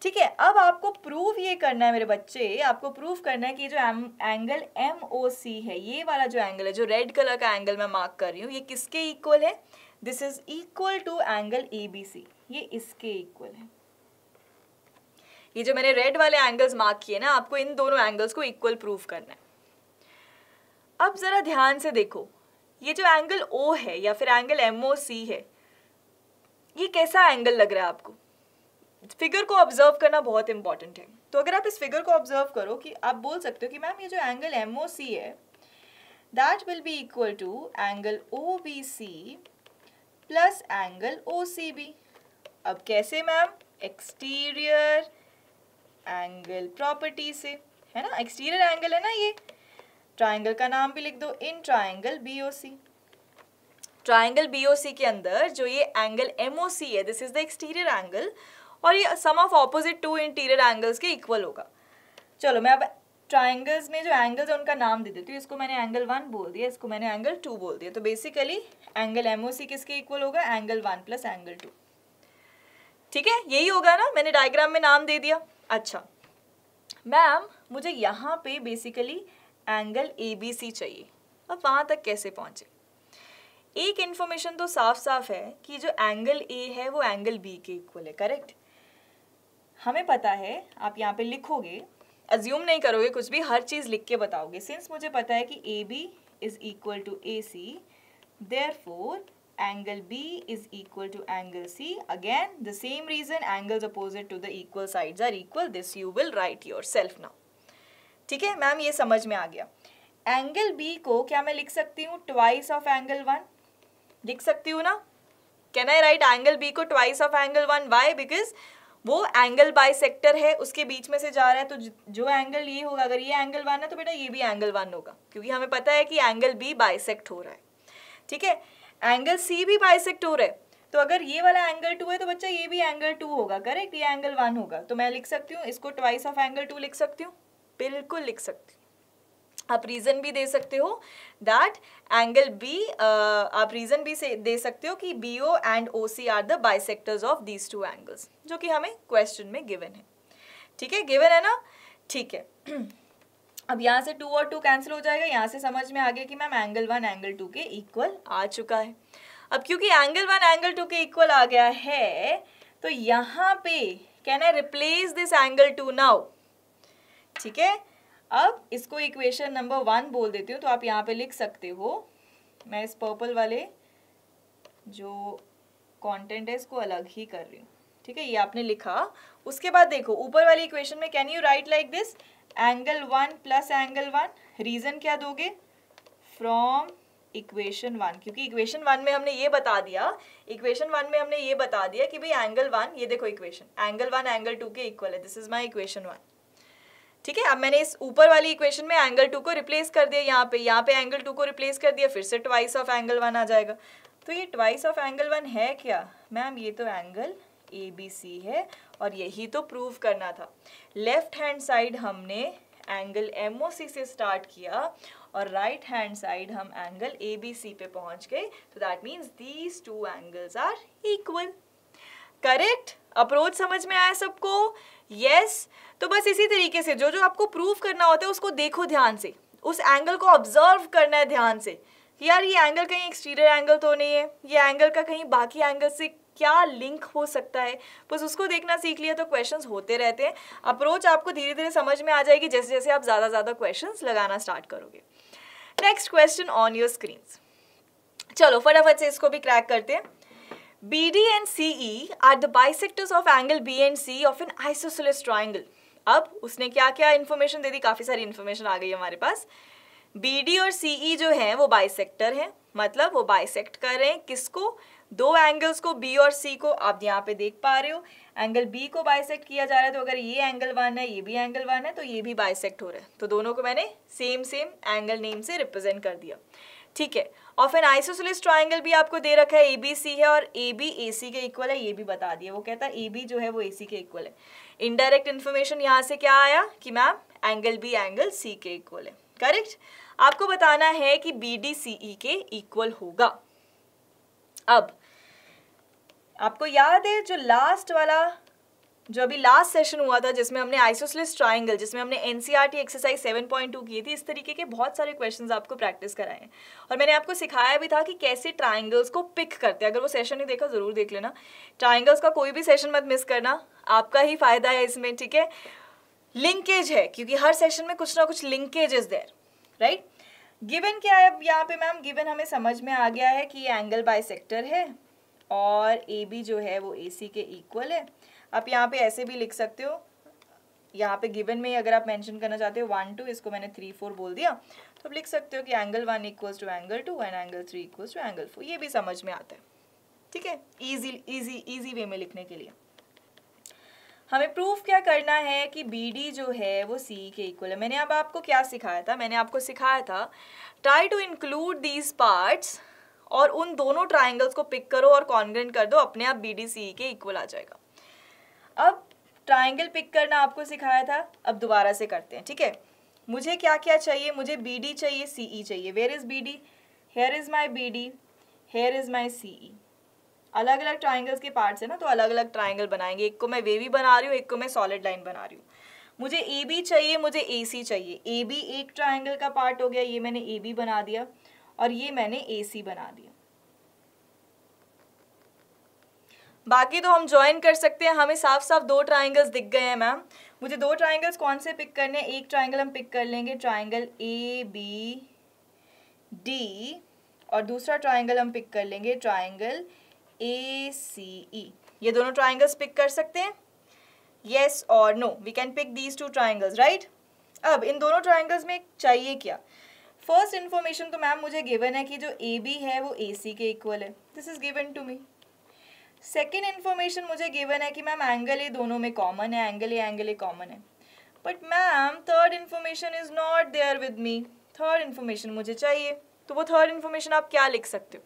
ठीक है, अब आपको प्रूव ये करना है मेरे बच्चे, आपको प्रूव करना है कि जो एंगल एम ओ सी है, ये वाला जो एंगल है, जो रेड कलर का एंगल मैं मार्क कर रही हूँ, ये किसके इक्वल है? This is equal to angle A B C, ये इसके इक्वल है। ये जो मैंने रेड वाले एंगल्स मार्क किए ना, आपको इन दोनों एंगल्स को इक्वल प्रूव करना है। अब जरा ध्यान से देखो, ये जो एंगल ओ है या फिर एंगल एम ओ सी है, ये कैसा एंगल लग रहा है आपको? फिगर को ऑब्जर्व करना बहुत इंपॉर्टेंट है। तो अगर आप इस फिगर को ऑब्जर्व करो कि आप बोल सकते हो कि मैम ये जो एंगल एम ओ सी है, that will be equal to angle O B C plus angle O C B. अब कैसे मैम? एक्सटीरियर एंगल प्रॉपर्टी से, है ना, एक्सटीरियर एंगल है ना ये। ट्राइंगल का नाम भी लिख दो, in triangle BOC. Triangle BOC के अंदर जो ये एंगल एमओसी है, this is the exterior angle, और ये sum of opposite two interior angles के इक्वल होगा। चलो मैं अब ट्राइंगल्स में जो एंगल्स है उनका नाम दे देती हूँ। इसको मैंने एंगल 1 बोल दिया, इसको मैंने एंगल 2 बोल दिया। तो बेसिकली एंगल एमओसी किसके इक्वल होगा? Angle 1 plus angle 2। ठीक है, यही होगा ना, मैंने डायग्राम में नाम दे दिया। अच्छा मैम, मुझे यहाँ पे basically angle A B C चाहिए। अब वहाँ तक कैसे पहुँचे? एक इन्फॉर्मेशन तो साफ साफ है कि जो एंगल ए है वो एंगल बी के इक्वल है। करेक्ट? हमें पता है, आप यहाँ पे लिखोगे, अज्यूम नहीं करोगे कुछ भी, हर चीज़ लिख के बताओगे। सिंस मुझे पता है कि A B is equal to A C, therefore angle B is equal to angle C. Again, the same reason angles opposite to the equal sides are equal. This you will write yourself now. ठीक है ma'am, ये समझ में आ गया। Angle B को क्या मैं लिख सकती हूँ? ट्वाइस ऑफ एंगल 1 लिख सकती हूँ ना? Can I write angle B को twice of angle 1? Why? Because वो एंगल बाइसेक्टर है, उसके बीच में से जा रहा है, तो जो एंगल ये होगा, अगर ये एंगल 1 है तो बेटा ये भी एंगल 1 होगा, क्योंकि हमें पता है कि एंगल B बाइसेक्ट हो रहा है। ठीक है, एंगल सी भी बाइसेक्ट हो रहा है, तो अगर ये वाला एंगल 2 है तो बच्चा ये भी एंगल 2 होगा। करेक्ट? ये एंगल 1 होगा, तो मैं लिख सकती हूँ इसको ट्वाइस ऑफ एंगल 2 लिख सकती हूँ। बिल्कुल लिख सकती हूँ। आप रीजन भी दे सकते हो दैट एंगल बी, आप रीजन भी से दे सकते हो कि B O and O C are the bisectors of these 2 angles, जो कि हमें क्वेश्चन में गिवन है। ठीक है, गिवन है ना? ठीक है। अब यहाँ से 2 और 2 कैंसिल हो जाएगा, यहाँ से समझ में आ गया कि मैम एंगल 1 एंगल 2 के इक्वल आ चुका है। अब क्योंकि एंगल 1 एंगल 2 के इक्वल आ गया है, तो यहाँ पे can I replace this angle 2 now? ठीक है, अब इसको इक्वेशन नंबर 1 बोल देती हूँ, तो आप यहाँ पे लिख सकते हो। मैं इस पर्पल वाले जो कंटेंट है इसको अलग ही कर रही हूँ। ठीक है, ये आपने लिखा। उसके बाद देखो ऊपर वाली इक्वेशन में can you write like this, angle 1 plus angle 1। Reason क्या दोगे? फ्रॉम इक्वेशन 1, क्योंकि इक्वेशन 1 में हमने ये बता दिया, इक्वेशन 1 में हमने ये बता दिया कि भाई एंगल 1, ये देखो इक्वेशन, एंगल 1 एंगल 2 के इक्वल है। This is my equation 1। ठीक है, अब मैंने इस ऊपर वाली इक्वेशन में एंगल 2 को रिप्लेस कर दिया, यहाँ पे एंगल 2 को रिप्लेस कर दिया, फिर से ट्वाइस ऑफ एंगल 1 आ जाएगा। तो ये ट्वाइस ऑफ एंगल 1 है क्या मैम? ये तो एंगल ए बी सी है, और यही तो प्रूव करना था। लेफ्ट हैंड साइड हमने एंगल एम ओ सी से स्टार्ट किया, और राइट हैंड साइड हम एंगल ए बी सी पे पहुंच गए, तो that means these 2 angles are equal. Correct? Approach समझ में आया सबको? यस। तो बस इसी तरीके से जो जो आपको प्रूव करना होता है उसको देखो ध्यान से, उस एंगल को ऑब्जर्व करना है ध्यान से कि यार ये एंगल कहीं एक्सटीरियर एंगल तो नहीं है, ये एंगल का कहीं बाकी एंगल से क्या लिंक हो सकता है, बस उसको देखना सीख लिया तो क्वेश्चंस होते रहते हैं। अप्रोच आपको धीरे धीरे समझ में आ जाएगी जैसे जैसे आप ज़्यादा क्वेश्चंस लगाना स्टार्ट करोगे। Next question on your screens. चलो फटाफट से इसको भी क्रैक करते हैं। BD and CE are the bisectors of angle B and C of an isosceles triangle. अब उसने क्या क्या इन्फॉर्मेशन दे दी? काफ़ी सारी इन्फॉर्मेशन आ गई हमारे पास। बी डी और सी ई जो है वो बाइसेक्टर है, मतलब वो बाइसेक्ट कर रहे हैं किसको, दो एंगल्स को, बी और सी को। आप यहाँ पे देख पा रहे हो एंगल बी को बाइसेक्ट किया जा रहा है, तो अगर ये एंगल 1 है, ये भी एंगल 1 है, तो ये भी बाइसेक्ट हो रहा है। तो दोनों को मैंने सेम सेम एंगल नेम से रिप्रेजेंट कर दिया, ठीक है। और फिर आइसोसेलेस ट्राइंगल भी आपको दे रखा है, ए बी सी है और ए बी ए सी के इक्वल है, ये भी बता दिया। वो कहता है ए बी जो है वो ए सी के इक्वल है। इनडायरेक्ट इन्फॉर्मेशन यहाँ से क्या आया कि ma'am angle B angle C के इक्वल है, करेक्ट। आपको बताना है कि बी डी सी ई के इक्वल होगा। अब आपको याद है जो लास्ट वाला, जो अभी लास्ट सेशन हुआ था जिसमें हमने आइसोसेलेस ट्राइंगल, जिसमें हमने एनसीईआरटी एक्सरसाइज 7.2 की थी, इस तरीके के बहुत सारे क्वेश्चंस आपको प्रैक्टिस कराए हैं और मैंने आपको सिखाया भी था कि कैसे ट्राइंगल्स को पिक करते हैं। अगर वो सेशन नहीं देखा ज़रूर देख लेना, ट्राइंगल्स का कोई भी सेशन मत मिस करना, आपका ही फायदा है इसमें, ठीक है। लिंकेज है क्योंकि हर सेशन में कुछ ना कुछ linkage is there, right. Given क्या है अब यहाँ पे मैम, गिवन हमें समझ में आ गया है कि ये एंगल बाइसेक्टर है और ए बी जो है वो ए सी के इक्वल है। आप यहाँ पे ऐसे भी लिख सकते हो, यहाँ पे गिवन में अगर आप मेंशन करना चाहते हो 1 2, इसको मैंने 3 4 बोल दिया, तो आप लिख सकते हो कि angle 1 equals to angle 2 and angle 3 equals to angle 4। ये भी समझ में आता है, ठीक है, इजी वे में लिखने के लिए। हमें प्रूफ क्या करना है कि बी डी जो है वो सी के इक्वल है। मैंने अब आपको क्या सिखाया था, मैंने आपको सिखाया था try to include these parts और उन दोनों ट्राइंगल्स को पिक करो और कॉन्ग्रुएंट कर दो, अपने आप बी डी सी के इक्वल आ जाएगा। अब ट्राइंगल पिक करना आपको सिखाया था, अब दोबारा से करते हैं, ठीक है। मुझे क्या क्या चाहिए, मुझे बी डी चाहिए, सी ई चाहिए। Where is B D, here is my B D, here is my C E. अलग अलग ट्राइंगल्स के पार्ट्स है ना, तो अलग अलग ट्राइंगल बनाएंगे। एक को मैं वेवी बना रही हूँ, एक को मैं सॉलिड लाइन बना रही हूँ। मुझे ए बी चाहिए, मुझे ए सी चाहिए। ए बी एक ट्राइंगल का पार्ट हो गया, ये मैंने ए बी बना दिया और ये मैंने ए सी बना दिया। बाकी तो हम ज्वाइन कर सकते हैं। हमें साफ साफ दो ट्राइंगल्स दिख गए हैं मैम। मुझे दो ट्राइंगल्स कौन से पिक करने हैं, एक ट्राइंगल हम पिक कर लेंगे ट्राइंगल ए बी डी और दूसरा ट्राइंगल हम पिक कर लेंगे ट्राइंगल ए सी ई। ये दोनों ट्राइंगल्स पिक कर सकते हैं, येस और no, we can pick these two triangles, right. अब इन दोनों ट्राइंगल्स में चाहिए क्या, फर्स्ट इन्फॉर्मेशन तो मैम मुझे गिवन है कि जो ए बी है वो ए सी के इक्वल है, this is given to me. Second information मुझे गिवन है कि मैम एंगल ए दोनों में कॉमन है, एंगल ए कॉमन है। But ma'am third information is not there with me, third information मुझे चाहिए। तो वो थर्ड इन्फॉर्मेशन आप क्या लिख सकते हो,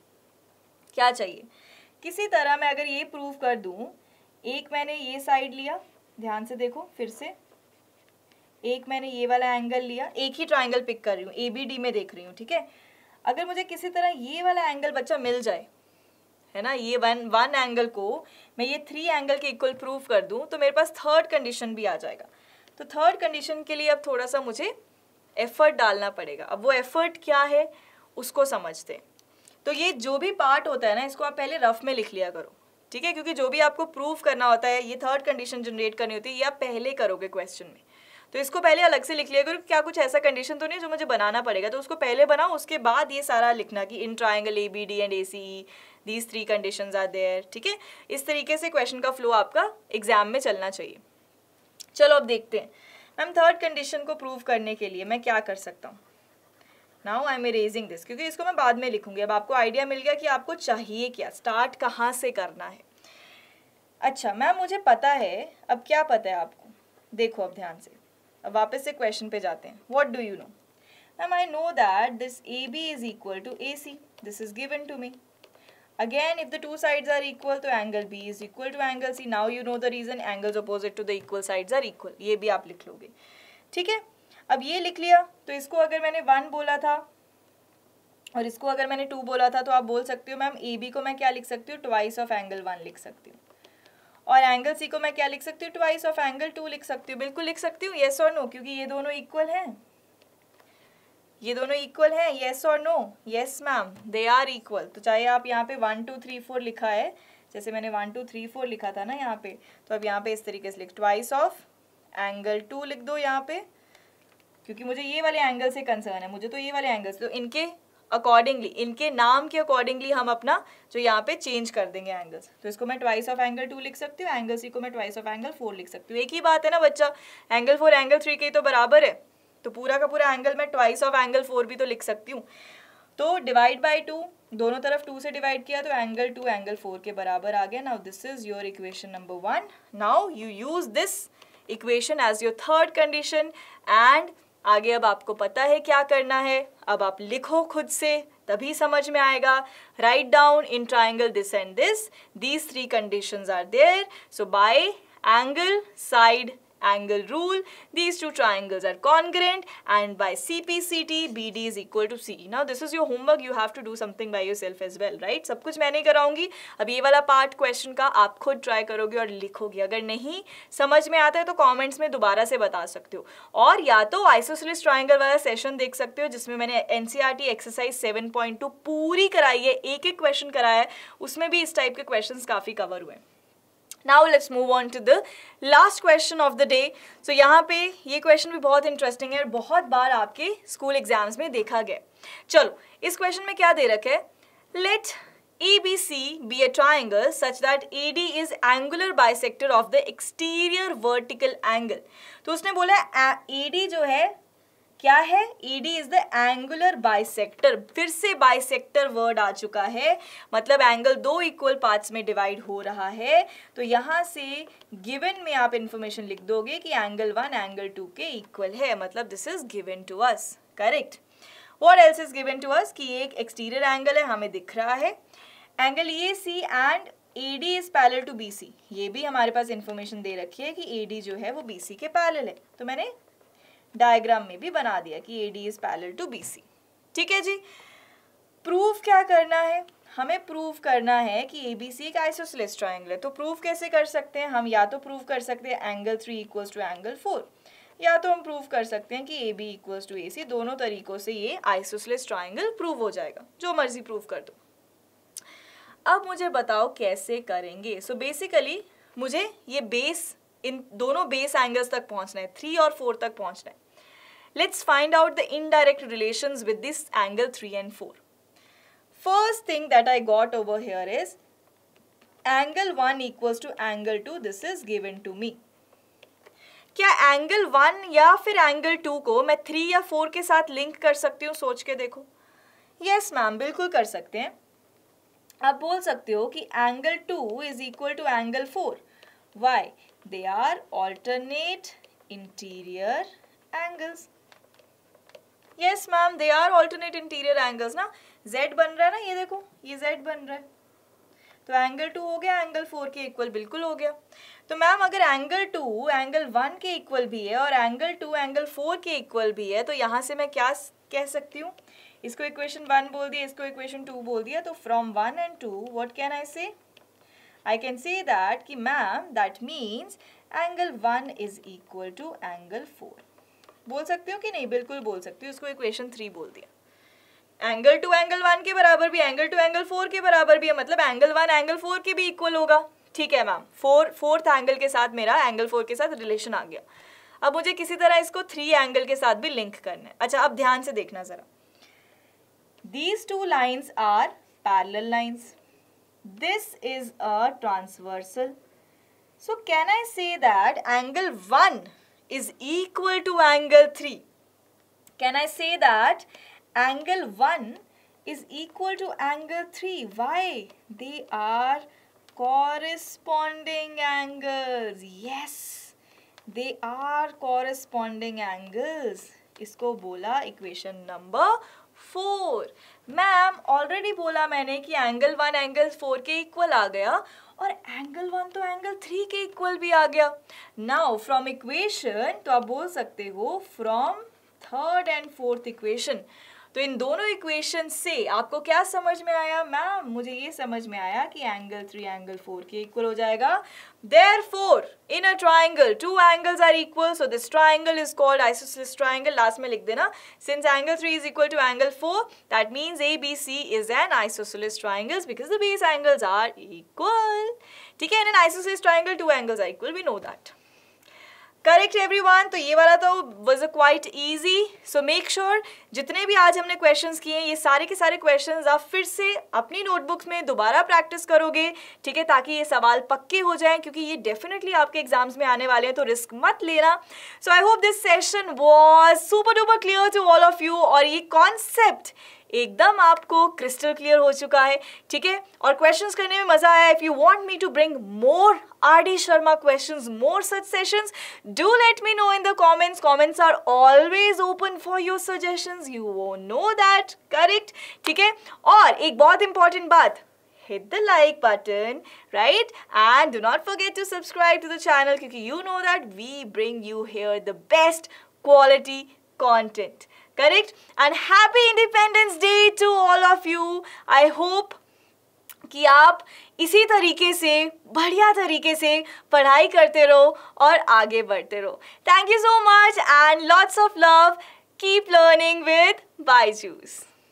क्या चाहिए, किसी तरह मैं अगर ये प्रूव कर दूं, एक मैंने ये साइड लिया, ध्यान से देखो फिर से, एक मैंने ये वाला एंगल लिया, एक ही ट्राइंगल पिक कर रही हूँ, ए बी डी में देख रही हूँ, ठीक है। अगर मुझे किसी तरह ये वाला एंगल बच्चा मिल जाए, है ना, ये वन एंगल को मैं ये 3 एंगल के इक्वल प्रूव कर दूं, तो मेरे पास थर्ड कंडीशन भी आ जाएगा। तो थर्ड कंडीशन के लिए अब थोड़ा सा मुझे एफर्ट डालना पड़ेगा। अब वो एफर्ट क्या है उसको समझते हैं। तो ये जो भी पार्ट होता है ना, इसको आप पहले रफ में लिख लिया करो, ठीक है, क्योंकि जो भी आपको प्रूव करना होता है, ये थर्ड कंडीशन जनरेट करनी होती है, ये आप पहले करोगे क्वेश्चन में। तो इसको पहले अलग से लिख लिया करो, क्या कुछ ऐसा कंडीशन तो नहीं जो मुझे बनाना पड़ेगा, तो उसको पहले बनाओ, उसके बाद ये सारा लिखना कि इन triangle A B D and A C E these 3 conditions are there, ठीक है। इस तरीके से क्वेश्चन का फ्लो आपका एग्जाम में चलना चाहिए। चलो अब देखते हैं मैम थर्ड कंडीशन को प्रूव करने के लिए मैं क्या कर सकता हूँ। Now I am erasing this, क्योंकि इसको मैं बाद में लिखूंगी। अब आपको आइडिया मिल गया कि आपको चाहिए क्या, स्टार्ट कहाँ से करना है। अच्छा मैम मुझे पता है, अब क्या पता है आपको, देखो अब ध्यान से, अब वापस से क्वेश्चन पे जाते हैं। What do you know ma'am, I know that this A B is equal to A C, this is given to me. Again, if the two sides are equal, तो angle B is equal to angle C. Now you know the reason, angles opposite to the equal sides are equal. ये भी आप लिख लोगे, ठीक है। अब ये लिख लिया, तो इसको अगर मैंने 1 बोला था और इसको अगर मैंने 2 बोला था, तो आप बोल सकते हो मैम ए बी को मैं क्या लिख सकती हूँ, ट्वाइस ऑफ एंगल 1 लिख सकती हूँ, और एंगल सी को मैं क्या लिख सकती हूँ, ट्वाइस ऑफ एंगल 2 लिख सकती हूँ। बिल्कुल लिख सकती हूँ, येस और नो, क्योंकि ये दोनों इक्वल हैं, ये दोनों इक्वल हैं, येस और no, yes ma'am they are equal. तो चाहे आप यहाँ पे 1 2 3 4 लिखा है, जैसे मैंने 1 2 3 4 लिखा था ना यहाँ पे, तो अब यहाँ पे इस तरीके से लिख, ट्वाइस ऑफ एंगल 2 लिख दो यहाँ पे, क्योंकि मुझे ये वाले एंगल से कंसर्न है, मुझे तो ये वाले एंगल्स, तो इनके अकॉर्डिंगली, इनके नाम के अकॉर्डिंगली हम अपना जो यहाँ पे चेंज कर देंगे एंगल्स। तो इसको मैं ट्वाइस ऑफ एंगल 2 लिख सकती हूँ, एंगल सी को मैं ट्वाइस ऑफ एंगल 4 लिख सकती हूँ। एक ही बात है ना बच्चा, एंगल 4 एंगल 3 के तो बराबर है, तो पूरा का पूरा एंगल मैं ट्वाइस ऑफ एंगल 4 भी तो लिख सकती हूँ. तो डिवाइड बाय 2, दोनों तरफ 2 से डिवाइड किया तो एंगल 2 एंगल 4 के बराबर आ गया. Now this is your equation number 1. Now you use this equation as your third condition and आगे अब आपको पता है क्या करना है. अब आप लिखो खुद से, तभी समझ में आएगा. Write down in triangle this and this, these 3 conditions are there. So by angle, side, angle rule, these two triangles are congruent, and by CPCT BD is equal to CE. Now this is your homework, you have to do something by yourself as well, right? सब कुछ मैं नहीं कराऊंगी. अब ये वाला part question का आप खुद ट्राई करोगे और लिखोगे. अगर नहीं समझ में आता है तो कमेंट्स में दोबारा से बता सकते हो, और या तो आइसोसेलेस ट्राइंगल वाला सेशन देख सकते हो जिसमें मैंने NCERT एक्सरसाइज 7.2 पूरी कराई है, एक एक क्वेश्चन कराया है, उसमें भी इस टाइप के क्वेश्चन काफ़ी कवर हुए हैं. Now let's move on to the last question of the day. So यहाँ पे ये क्वेश्चन भी बहुत इंटरेस्टिंग है और बहुत बार आपके स्कूल एग्जाम्स में देखा गया. चलो इस क्वेश्चन में क्या दे रखा है. Let ABC be a triangle such that AD is angular bisector of the exterior vertical angle. तो उसने बोला AD जो है क्या है, AD is the angular bisector. फिर से बाइसेक्टर वर्ड आ चुका है, मतलब एंगल 2 इक्वल पार्ट्स में डिवाइड हो रहा है. तो यहाँ से गिवन में आप इंफॉर्मेशन लिख दोगे कि एंगल 1 एंगल 2 के इक्वल है, मतलब this is given to us. Correct. What else is given to us कि एक एक्सटीरियर एंगल है, हमें दिख रहा है. Angle EAC and AD is parallel to BC. ये भी हमारे पास इंफॉर्मेशन दे रखी है कि AD जो है वो BC के पैरेलल है. तो मैंने डायग्राम में भी बना दिया कि AD is parallel to BC. ठीक है जी. प्रूफ क्या करना है, हमें प्रूफ करना है कि ABC एक आइसोसेलेस ट्रायंगल है. तो प्रूफ कैसे कर सकते हैं हम, या तो प्रूफ कर सकते हैं एंगल 3 इक्वल्स टू एंगल 4, या तो हम प्रूफ कर सकते हैं कि AB इक्वल्स टू AC. दोनों तरीकों से ये आइसोसेलेस ट्रायंगल प्रूव हो जाएगा, जो मर्जी प्रूफ कर दो. अब मुझे बताओ कैसे करेंगे. सो बेसिकली मुझे ये बेस, इन दोनों बेस एंगल्स तक पहुंचना है, 3 और 4 तक पहुंचना है. Let's find out the indirect relations with this angle 3 and 4. First thing that I got over here is angle 1 equals to angle 2. This is given to me. क्या एंगल 1 या फिर एंगल 2 को मैं 3 या 4 के साथ लिंक कर सकती हूँ? सोच के देखो. यस मैम, बिल्कुल कर सकते हैं. आप बोल सकते हो कि angle 2 is equal to angle 4. Why? They are alternate interior angles. Yes ma'am, they are alternate interior angles ना. Z बन रहा है ना, ये देखो, ये Z बन रहा है. तो एंगल 2 हो गया एंगल 4 के इक्वल, बिल्कुल हो गया. तो मैम अगर एंगल 2 एंगल 1 के इक्वल भी है और एंगल 2 एंगल 4 के इक्वल भी है, तो यहाँ से मैं क्या कह सकती हूँ, इसको इक्वेशन 1 बोल दिया, इसको इक्वेशन 2 बोल दिया. तो from 1 and 2 what can I say, I can say that कि ma'am that means angle 1 is equal to angle 4. बोल सकते हो कि नहीं? बिल्कुल बोल सकती हूँ. इसको इक्वेशन 3 बोल दिया. एंगल 2 एंगल 1 के बराबर भी, एंगल 2 एंगल 4 के बराबर भी है, मतलब एंगल 1 एंगल 4 के भी इक्वल होगा. ठीक है मैम, फोर्थ एंगल के साथ मेरा एंगल 4 के साथ रिलेशन आ गया. अब मुझे किसी तरह इसको 3 एंगल के साथ भी लिंक करना है. अच्छा, अब ध्यान से देखना जरा. These two lines are parallel lines. This is a transversal. So can I say that angle 1 is equal to angle 3? Can I say that angle 1 is equal to angle 3? Why? They are corresponding angles. Yes, they are corresponding angles. इसको बोला equation number 4. Ma'am already बोला मैंने कि angle 1 angle 4 के equal आ गया और angle 1 तो angle 3 के इक्वल भी आ गया. नाउ फ्रॉम इक्वेशन, तो आप बोल सकते हो from third and fourth equation. तो इन दोनों इक्वेशन से आपको क्या समझ में आया? मैम मुझे ये समझ में आया कि एंगल 3 एंगल 4 के इक्वल हो जाएगा. Therefore, in a triangle, two angles are equal, so this triangle is called isosceles triangle. Last में लिख देना. Since angle 3 is equal to angle 4, that means ABC is an isosceles triangle because the base angles are equal. ठीक है? In an isosceles triangle, two angles are equal. We know that. Correct everyone, तो ये वाला तो was quite easy. So make sure जितने भी आज हमने क्वेश्चंस किए ये सारे के सारे क्वेश्चंस आप फिर से अपनी नोटबुक्स में दोबारा प्रैक्टिस करोगे, ठीक है, ताकि ये सवाल पक्के हो जाएं, क्योंकि ये डेफिनेटली आपके एग्जाम्स में आने वाले हैं, तो रिस्क मत लेना. So I hope this session was super duper clear to all of you, और ये कॉन्सेप्ट एकदम आपको क्रिस्टल क्लियर हो चुका है, ठीक है. और क्वेश्चंस करने में मजा आया. If you want me to bring more RD Sharma questions, more such sessions, do let me know in the comments. Comments are always open for your suggestions. You won't know that, correct? ठीक है. और एक बहुत important बात, hit the like button, right? And do not forget to subscribe to the channel, क्योंकि you know that we bring you here the best quality content, correct? And happy Independence Day to all of you. I hope कि आप इसी तरीके से बढ़िया तरीके से पढ़ाई करते रहो और आगे बढ़ते रहो. Thank you so much and lots of love. Keep learning with Byju's.